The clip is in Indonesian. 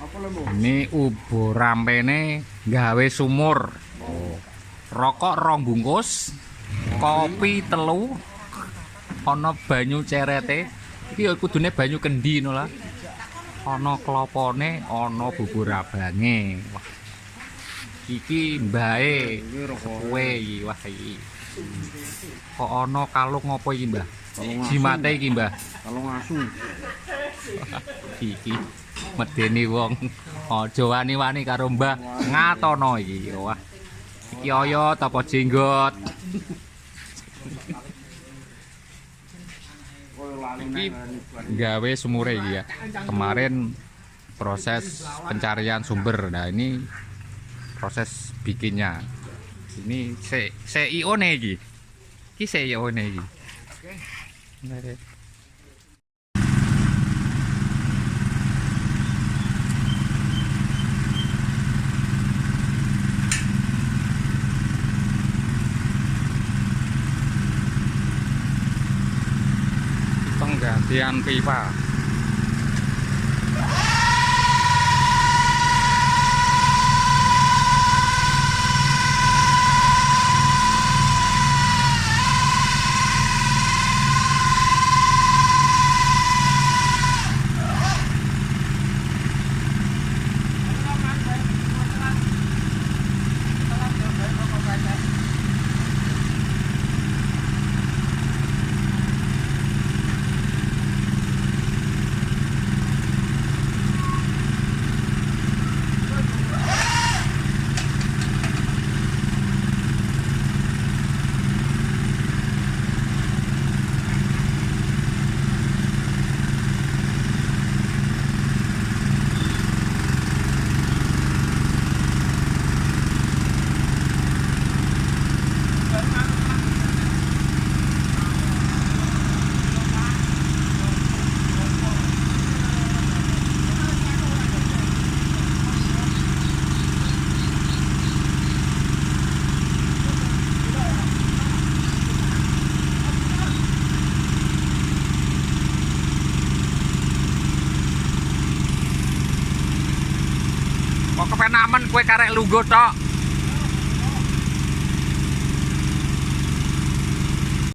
Ini ubo rampene gawe sumur. Rokok 2 bungkus, kopi 3, ana banyu cerete. Iki ya kudune banyu kendi ngono lah. Ana klopone, ana bubur abange. Wah. Iki mbae kowe iki wah iki. Kok ana kalung apa iki, Mbah? Jimate iki, Mbah. Kalung asu. Iki medeni wong. Aja wani-wani karo Mbah ngatono iki. Wah. Iki oyot apa jenggot? Iki gawe sumure iki ya. Kemarin proses pencarian sumber. Nah, ini proses bikinnya. Ini CEO ne iki. Iki CEO ne iki. Oke. Penggantian pipa. Kok kepenamen kowe karek lungguh tok.